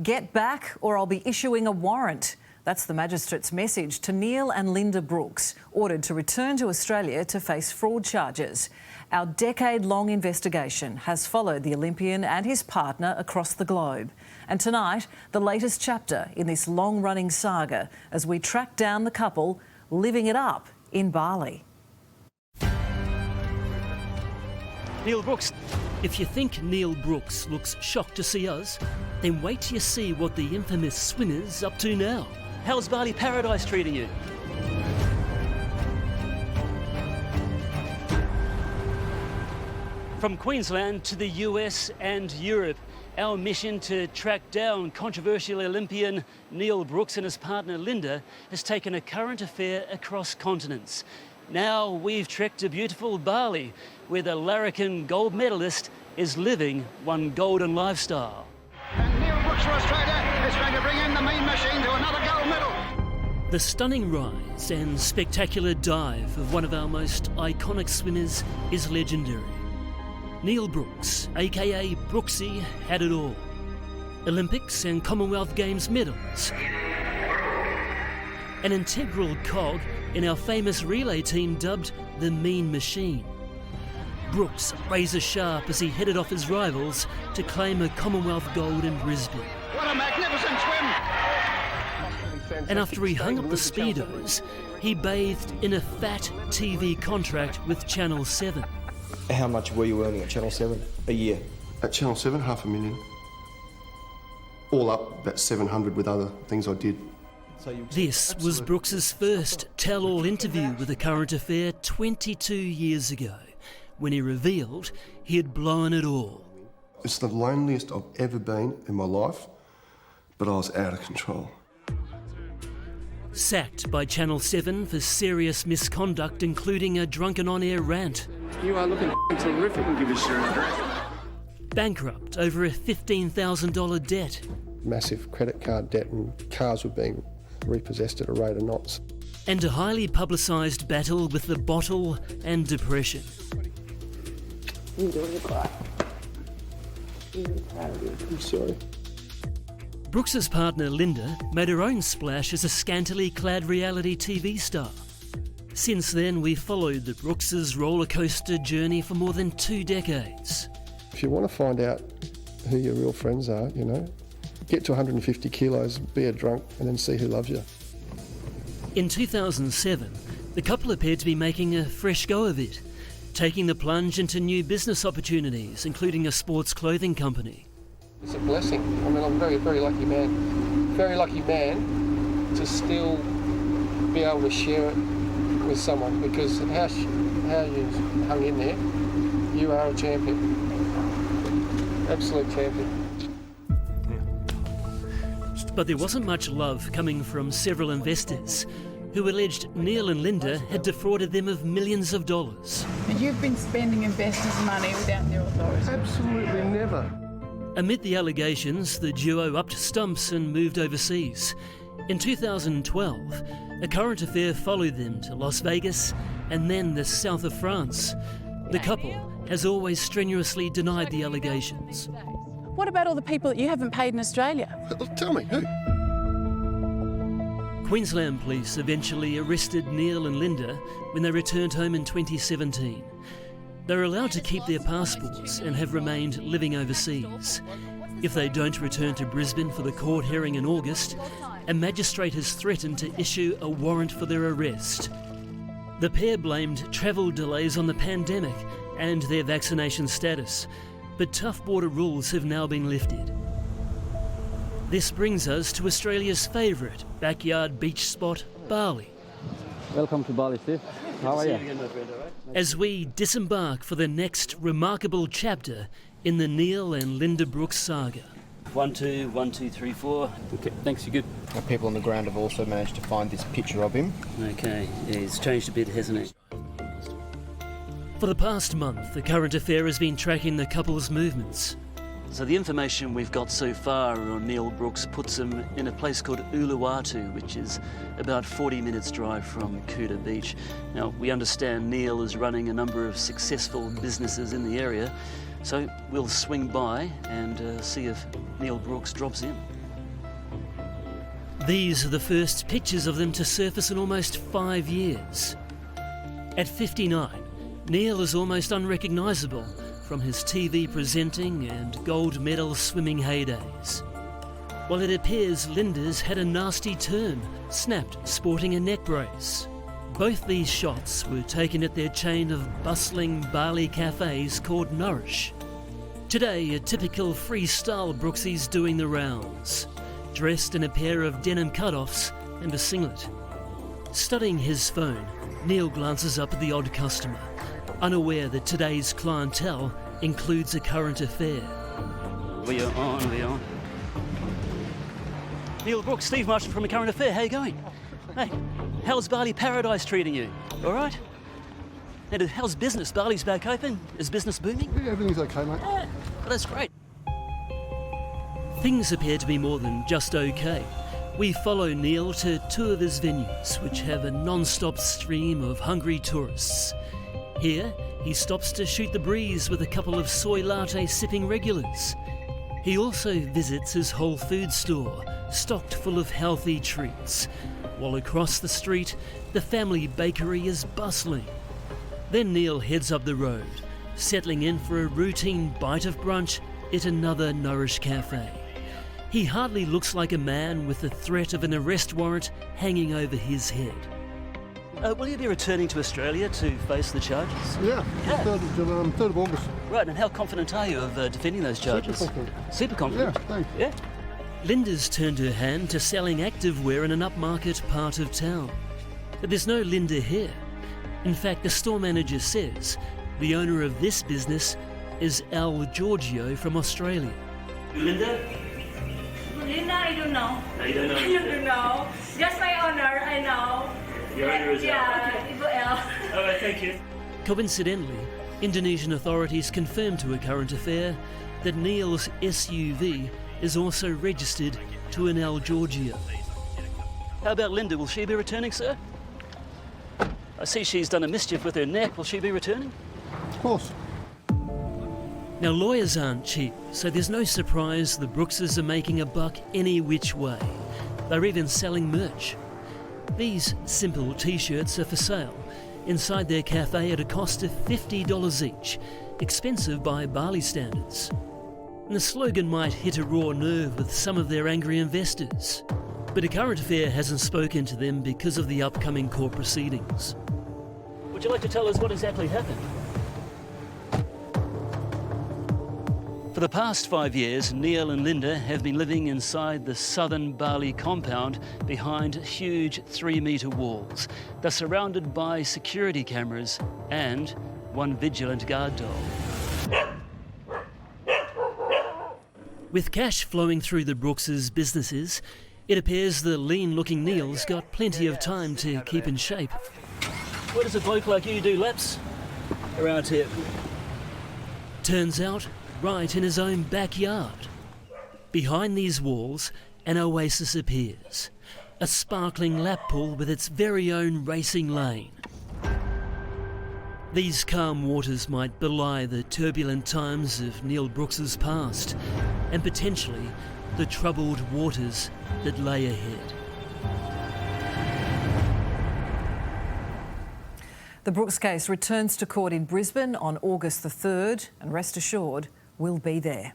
Get back or I'll be issuing a warrant. That's the magistrate's message to Neil and Linda Brooks, ordered to return to Australia to face fraud charges. Our decade-long investigation has followed the Olympian and his partner across the globe. And tonight, the latest chapter in this long-running saga as we track down the couple living it up in Bali. Neil Brooks. If you think Neil Brooks looks shocked to see us, then wait till you see what the infamous swimmer's up to now. How's Bali paradise treating you? From Queensland to the US and Europe, our mission to track down controversial Olympian Neil Brooks and his partner Linda has taken a current affair across continents. Now we've trekked to beautiful Bali, where the larrikin gold medalist is living one golden lifestyle. And Neil Brooks for Australia is going to bring in the mean machine to another gold medal. The stunning rise and spectacular dive of one of our most iconic swimmers is legendary. Neil Brooks, aka Brooksy, had it all. Olympics and Commonwealth Games medals. An integral cog in our famous relay team dubbed the Mean Machine. Brooks razor sharp as he headed off his rivals to claim a Commonwealth gold in Brisbane. What a magnificent swim! And after he hung up the speedos, he bathed in a fat TV contract with Channel 7. How much were you earning at Channel 7 a year? At Channel 7, $500,000. All up, about 700 with other things I did. This was Brooks's first tell-all interview with a current affair 22 years ago, when he revealed he had blown it all. It's the loneliest I've ever been in my life, but I was out of control. Sacked by Channel 7 for serious misconduct, including a drunken on-air rant. You are looking terrific, and give us your address. Bankrupt over a $15,000 debt. Massive credit card debt, and cars were being repossessed at a rate of knots. And a highly publicised battle with the bottle and depression. I'm sorry. Brooks's partner Linda made her own splash as a scantily clad reality TV star. Since then, we've followed the Brooks' rollercoaster journey for more than 2 decades. If you want to find out who your real friends are, you know, get to 150 kilos, be a drunk, and then see who loves you. In 2007, the couple appeared to be making a fresh go of it, taking the plunge into new business opportunities, including a sports clothing company. It's a blessing. I mean, I'm a very, very lucky man. Very lucky man to still be able to share it with someone, because how you hung in there, you are a champion. Absolute champion. But there wasn't much love coming from several investors who alleged Neil and Linda had defrauded them of millions of dollars. And you've been spending investors' money without their authority? Absolutely never. Amid the allegations, the duo upped stumps and moved overseas. In 2012, a current affair followed them to Las Vegas and then the south of France. The couple has always strenuously denied the allegations. What about all the people that you haven't paid in Australia? Tell me, who? Queensland police eventually arrested Neil and Linda when they returned home in 2017. They're allowed to keep their passports and have remained living overseas. If they don't return to Brisbane for the court hearing in August, a magistrate has threatened to issue a warrant for their arrest. The pair blamed travel delays on the pandemic and their vaccination status, but tough border rules have now been lifted. This brings us to Australia's favourite backyard beach spot, Bali. Welcome to Bali, Steve. How are you? As we disembark for the next remarkable chapter in the Neil and Linda Brooks saga. 1, 2, 1, 2, 3, 4. Okay, thanks, you're good. Our people on the ground have also managed to find this picture of him. Okay, yeah, he's changed a bit, hasn't he? For the past month, the current affair has been tracking the couple's movements. So the information we've got so far on Neil Brooks puts him in a place called Uluwatu, which is about 40 minutes drive from Kuta Beach. Now, we understand Neil is running a number of successful businesses in the area, so we'll swing by and see if Neil Brooks drops in. These are the first pictures of them to surface in almost 5 years. At 59, Neil is almost unrecognisable from his TV presenting and gold medal swimming heydays. While it appears Linda's had a nasty turn, snapped sporting a neck brace. Both these shots were taken at their chain of bustling Bali cafes called Nourish. Today, a typical freestyle Brooksy's doing the rounds, dressed in a pair of denim cut-offs and a singlet. Studying his phone, Neil glances up at the odd customer, unaware that today's clientele includes a current affair. We are on. Neil Brooks, Steve Marshall from A Current Affair. How you going? Hey, how's Bali Paradise treating you? All right? And how's business? Bali's back open. Is business booming? Yeah, everything's okay, mate. Yeah, well, that's great. Things appear to be more than just okay. We follow Neil to two of his venues, which have a non-stop stream of hungry tourists. Here, he stops to shoot the breeze with a couple of soy latte sipping regulars. He also visits his Whole Foods store, stocked full of healthy treats, while across the street, the family bakery is bustling. Then Neil heads up the road, settling in for a routine bite of brunch at another Nourish cafe. He hardly looks like a man with the threat of an arrest warrant hanging over his head. Will you be returning to Australia to face the charges? Yeah. 3rd of August. Right, and how confident are you of defending those charges? Super confident. Yeah, thanks. Yeah. Linda's turned her hand to selling activewear in an upmarket part of town. But there's no Linda here. In fact, the store manager says the owner of this business is Al Giorgio from Australia. Linda? Linda, I don't know. No, you don't know. I don't know. Just my owner, I know. Your owner is Al. Al. All right, thank you. Coincidentally, Indonesian authorities confirmed to A Current Affair that Neil's SUV is also registered to an Al Giorgio. How about Linda? Will she be returning, sir? I see she's done a mischief with her neck. Will she be returning? Of course. Now, lawyers aren't cheap, so there's no surprise the Brookses are making a buck any which way. They're even selling merch. These simple t-shirts are for sale inside their cafe at a cost of $50 each, expensive by Bali standards. And the slogan might hit a raw nerve with some of their angry investors. But A Current Affair hasn't spoken to them because of the upcoming court proceedings. Would you like to tell us what exactly happened? For the past 5 years, Neil and Linda have been living inside the southern Bali compound behind huge 3-metre walls. They're surrounded by security cameras and one vigilant guard dog. With cash flowing through the Brookses' businesses, it appears the lean-looking Neil's got plenty of time to keep in shape. Where does a bloke like you do laps? Around here. Turns out, right in his own backyard. Behind these walls, an oasis appears. A sparkling lap pool with its very own racing lane. These calm waters might belie the turbulent times of Neil Brooks's past, and potentially the troubled waters that lay ahead. The Brooks case returns to court in Brisbane on August the 3rd, and rest assured, we'll be there.